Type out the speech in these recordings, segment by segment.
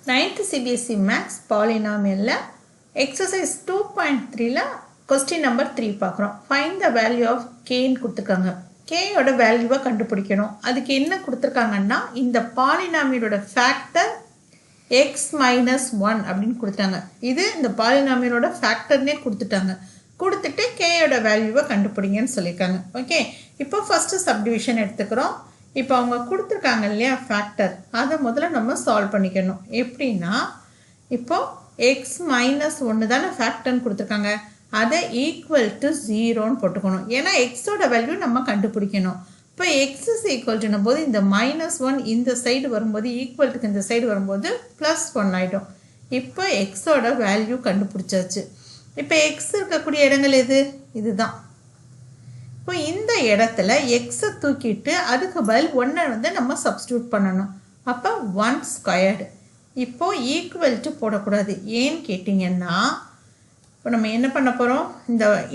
9th CBSE Maths Polynomial Exercise 2.3 question number 3 பார்க்குறோம். Find the value of k ன்னு கொடுத்துருக்காங்க. k ஓட வேல்யூவை கண்டுபிடிக்கணும். அதுக்கு என்ன கொடுத்துருக்காங்கன்னா இந்த பாலினாமியலோட ஃபேக்டர் x minus 1 அப்படின்னு கொடுத்தாங்க. இது இந்த பாலினாமியலோட ஃபேக்டர்னே கொடுத்துட்டாங்க. கொடுத்துட்டு k ஓட வேல்யூவை கண்டுபிடிங்கன்னு சொல்லியிருக்காங்க. ஓகே, இப்போ ஃபர்ஸ்ட் சப்டிவிஷன் எடுத்துக்கிறோம். இப்போ அவங்க கொடுத்துருக்காங்க இல்லையா ஃபேக்டர், அதை முதல்ல நம்ம சால்வ் பண்ணிக்கணும். எப்படின்னா இப்போ எக்ஸ் மைனஸ் ஒன்று தானே ஃபேக்டர்னு கொடுத்துருக்காங்க, அதை ஈக்குவல் டு 0ன்னு போட்டுக்கணும். ஏன்னா எக்ஸோட வேல்யூ நம்ம கண்டுபிடிக்கணும். இப்போ எக்ஸ் இஸ் ஈக்குவல் போது இந்த -1 இந்த சைடு வரும்போது ஈக்குவல்ட்டுக்கு இந்த சைடு வரும்போது +1 ஆகிடும். இப்போ எக்ஸோட வேல்யூ கண்டுபிடிச்சாச்சு. இப்போ எக்ஸ் இருக்கக்கூடிய இடங்கள் எது? இதுதான். இப்போ இந்த இடத்துல எக்ஸை தூக்கிட்டு அதுக்கு பதில் 1 வந்து நம்ம சப்ஸ்டியூட் பண்ணணும். அப்போ 1 ஸ்கொயர்டு. இப்போ ஈக்குவல் டு போடக்கூடாது. ஏன்னு கேட்டிங்கன்னா இப்போ நம்ம என்ன பண்ண போகிறோம்,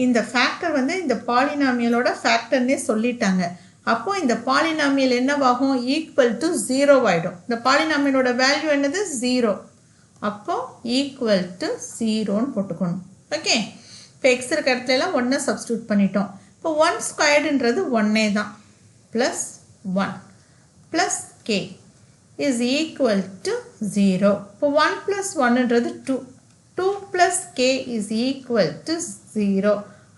இந்த ஃபேக்டர் வந்து இந்த பாலினாமியலோட ஃபேக்டர்னே சொல்லிட்டாங்க. அப்போது இந்த பாலினாமியல் என்னவாகும்? ஈக்குவல் டு 0 ஆகிடும். இந்த பாலினாமியலோட வேல்யூ என்னது? 0. அப்போது ஈக்குவல் டு 0ன்னு போட்டுக்கணும். ஓகே, இப்போ எக்ஸ் இருக்க இடத்துல 1 சப்ஸ்டியூட் பண்ணிட்டோம். இப்போ 1 ஸ்கொயர்டுன்றது 1 தான், plus 1 plus K is equal to 0. இப்போ 1 ப்ளஸ் 1ன்றது 2, 2 plus K is equal to 0.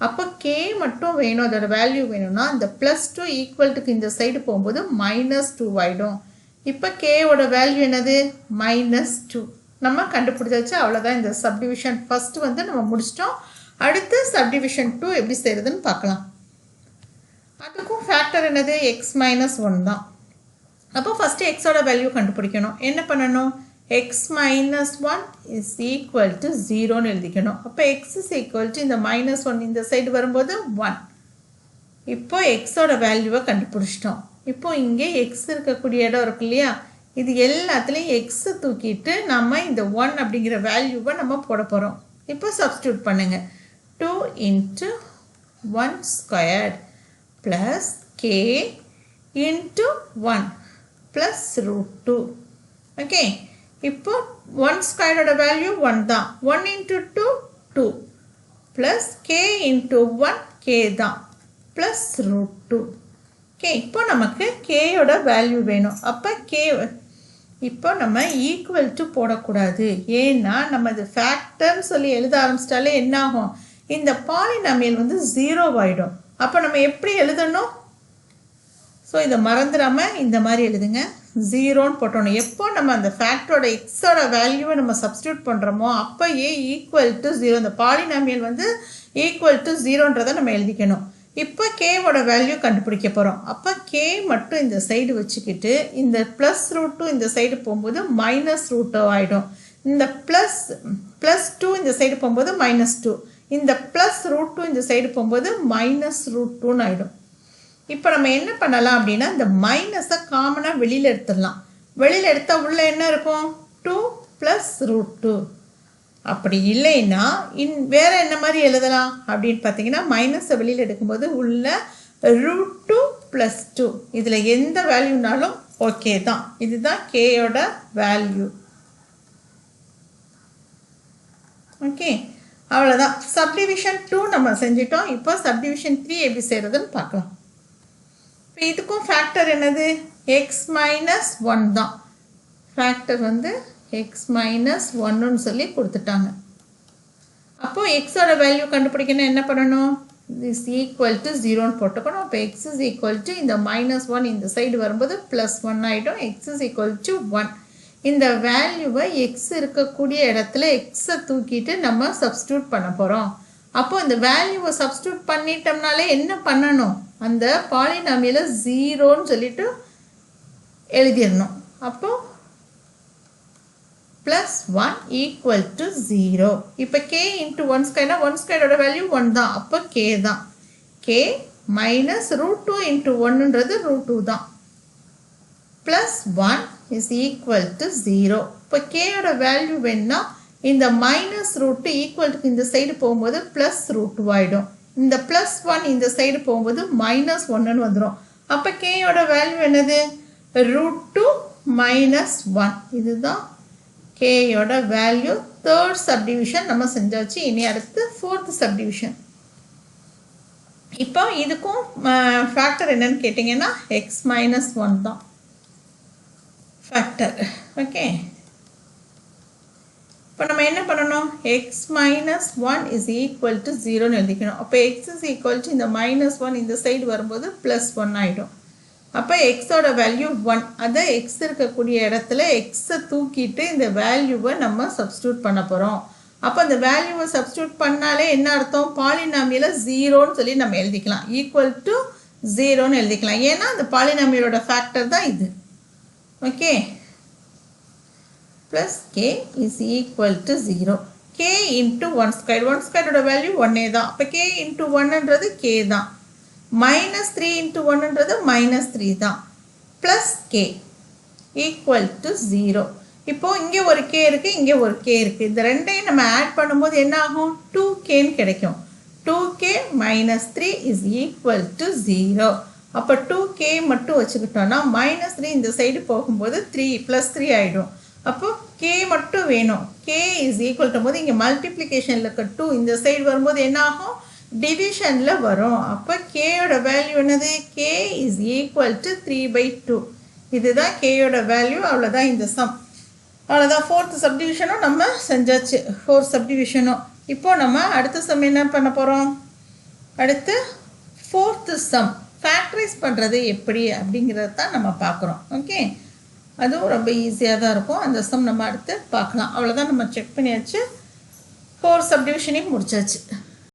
அப்போ கே மட்டும் வேணும், அதோட வேல்யூ வேணும்னா இந்த +2 ஈக்குவல்ட்டுக்கு இந்த சைடு போகும்போது -2 ஆகிடும். இப்போ கேவோட வேல்யூ என்னது? -2. நம்ம கண்டுபிடிச்சாச்சு. அவ்வளோதான். இந்த சப்டிவிஷன் ஃபஸ்ட்டு வந்து நம்ம முடிச்சிட்டோம். அடுத்து சப்டிவிஷன் 2 எப்படி செய்கிறதுன்னு பார்க்கலாம். அதுக்கும் ஃபேக்டர் என்னது? எக்ஸ் மைனஸ் 1 தான். அப்போ ஃபஸ்ட்டு எக்ஸோட வேல்யூ கண்டுபிடிக்கணும். என்ன பண்ணணும்? X minus 1 is equal to 0ன்னு எழுதிக்கணும். அப்போ எக்ஸ் இஸ் ஈக்குவல் டு இந்த -1 இந்த சைடு வரும்போது 1. இப்போ எக்ஸோட வேல்யூவை கண்டுபிடிச்சிட்டோம். இப்போ இங்கே எக்ஸ் இருக்கக்கூடிய இடம் இருக்கு இல்லையா, இது எல்லாத்துலேயும் எக்ஸை தூக்கிட்டு நம்ம இந்த 1 அப்படிங்கிற வேல்யூவை நம்ம போட போகிறோம். இப்போ சப்ஸ்டியூட் பண்ணுங்கள். 2 into 1 squared plus k into 1 plus √2. Okay, இப்போ 1 ஸ்கொயரோட வேல்யூ 1 தான். 1 into 2 2 plus k into 1 k தான் plus √2. ஓகே, இப்போ நமக்கு கேயோட வேல்யூ வேணும். அப்போ கே இப்போ நம்ம ஈக்குவல் டு போடக்கூடாது. ஏன்னா நம்ம இது ஃபேக்டர்னு சொல்லி எழுத ஆரம்பிச்சிட்டாலே என்ன ஆகும்? இந்த பாலினாமியல் வந்து 0 ஆகிடும். அப்போ நம்ம எப்படி எழுதணும்? ஸோ இதை மறந்துடாமல் இந்த மாதிரி எழுதுங்க. 0ன்னு போட்டோணும். எப்போ நம்ம அந்த ஃபேக்டரோட எக்ஸோட வேல்யூவை நம்ம சப்ஸ்டியூட் பண்ணுறோமோ அப்போ ஈக்குவல் டு 0, இந்த பாலினாமியல் வந்து ஈக்குவல் டு 0ன்றதை நம்ம எழுதிக்கணும். இப்போ கேவோட வேல்யூ கண்டுபிடிக்க போகிறோம். அப்போ கே மட்டும் இந்த சைடு வச்சுக்கிட்டு இந்த +√2 இந்த சைடு போகும்போது -√2 ஆகிடும். இந்த +2 இந்த சைடு போகும்போது -2, இந்த +√2 இந்த சைடு போகும்போது -√2ன்னு ஆகிடும். இப்போ நம்ம என்ன பண்ணலாம் அப்படின்னா இந்த மைனஸை காமனாக வெளியில் எடுத்துடலாம். வெளியில் எடுத்தால் உள்ள என்ன இருக்கும்? 2 + √2. அப்படி இல்லைன்னா வேறு என்ன மாதிரி எழுதலாம் அப்படின்னு பார்த்தீங்கன்னா மைனஸை வெளியில் எடுக்கும்போது உள்ள √2 + 2, இதில் எந்த வேல்யூனாலும் ஓகே தான். இதுதான் கேயோட வேல்யூ. ஓகே, அவ்வளோதான். சப்டிவிஷன் 2 நம்ம செஞ்சிட்டோம். இப்போ சப்டிவிஷன் 3 எப்படி செய்கிறதுன்னு பார்க்கலாம். இப்போ இதுக்கும் ஃபேக்டர் என்னது? எக்ஸ் மைனஸ் 1 தான். ஃபேக்டர் வந்து எக்ஸ் மைனஸ் 1ன்னு சொல்லி கொடுத்துட்டாங்க. அப்போது எக்ஸோட வேல்யூ கண்டுபிடிக்கணும். என்ன பண்ணணும்? இஸ் ஈக்குவல் டு 0ன்னு போட்டுக்கணும். அப்போ எக்ஸ் இஸ் ஈக்குவல் டு இந்த -1 இந்த சைடு வரும்போது +1 ஆகிடும். X is equal to 1. இந்த வேல்யூவை எக்ஸ் இருக்கக்கூடிய இடத்துல எக்ஸை தூக்கிட்டு நம்ம சப்ஸ்டியூட் பண்ண போகிறோம். அப்போது இந்த வேல்யூவை சப்ஸ்டியூட் பண்ணிட்டோம்னாலே என்ன பண்ணணும்? அந்த பாலினாமியலை 0ன்னு சொல்லிட்டு எழுதிடணும். அப்போது +1 ஈக்குவல் டு 0. இப்போ கே இன்ட்டு 1 ஸ்கொயர்னா 1 ஸ்கொயரோட வேல்யூ 1 தான். அப்போ கே தான். கே மைனஸ் √2 இன்ட்டு 1ன்றது √2 தான். +1 இஸ் ஈக்குவல் டு 0. இப்போ கேயோட வேல்யூ வேணுன்னா இந்த -√2 ஈக்குவல்ட்டுக்கு இந்த சைடு போகும்போது +√2 ஆகிடும். இந்த +1 இந்த சைடு போகும்போது -1ன்னு வந்துடும். அப்போ கேயோட வேல்யூ என்னது? √2 - 1. இதுதான் கேயோட வேல்யூ. தேர்ட் சப்டிவிஷன் நம்ம செஞ்சாச்சு. இனி அடுத்து ஃபோர்த் சப்டிவிஷன். இப்போ இதுக்கும் ஃபேக்டர் என்னன்னு கேட்டிங்கன்னா எக்ஸ் மைனஸ் 1 தான் ஃபேக்டர். ஓகே, இப்போ நம்ம என்ன பண்ணணும்? X minus 1 is equal to 0ன்னு எழுதிக்கணும். அப்போ எக்ஸ் இஸ் ஈக்குவல் டு இந்த -1 இந்த சைடு வரும்போது +1 ஆகிடும். அப்போ எக்ஸோட வேல்யூ 1. அதை எக்ஸ் இருக்கக்கூடிய இடத்துல எக்ஸை தூக்கிட்டு இந்த வேல்யூவை நம்ம சப்ஸ்டியூட் பண்ண போகிறோம். அப்போ அந்த வேல்யூவை சப்ஸ்டியூட் பண்ணாலே என்ன அர்த்தம்? பாலினாமியலை 0ன்னு சொல்லி நம்ம எழுதிக்கலாம். ஈக்குவல் டு 0ன்னு எழுதிக்கலாம். ஏன்னா அந்த பாலினாமியலோட ஃபேக்டர் தான் இது. Okay, plus k is equal to 0. k into 1 square. 1 square value 1 தான். அப்போ k into 1ன்றது k தான். -3 into 1ன்றது -3 தான். plus k equal to 0. இப்போ இங்கே ஒரு k இருக்குது, இங்கே ஒரு k இருக்குது. இந்த ரெண்டையும் நம்ம ஆட் பண்ணும்போது என்ன ஆகும்? 2kன்னு கிடைக்கும். 2k - 3 is equal to 0. அப்போ 2k மட்டும் வச்சுக்கிட்டோன்னா -3 இந்த சைடு போகும்போது 3 +3 ஆகிடும். அப்போ k மட்டும் வேணும். k இஸ் ஈக்குவல் டு போது இங்கே மல்டிப்ளிகேஷனில் இருக்க 2 இந்த சைடு வரும்போது என்ன ஆகும்? டிவிஷனில் வரும். அப்போ கேயோட வேல்யூ என்னது? k is equal to 3/2. இதுதான் கேயோட வேல்யூ. அவ்வளோதான் இந்த சம். அவ்வளோதான். ஃபோர்த் சப்டிவிஷனும் நம்ம செஞ்சாச்சு. 4 சப்டிவிஷனும். இப்போ நம்ம அடுத்த சம் என்ன பண்ண போகிறோம்? அடுத்து ஃபோர்த்து சம் ஃபேக்டரைஸ் பண்ணுறது எப்படி அப்படிங்கிறது தான் நம்ம பார்க்குறோம். ஓகே, அதுவும் ரொம்ப ஈஸியாக தான் இருக்கும். அந்த சம் நம்ம அடுத்து பார்க்கலாம். அவ்வளோதான், நம்ம செக் பண்ணியாச்சு. 4 சப்டிவிஷனையும் முடிச்சாச்சு.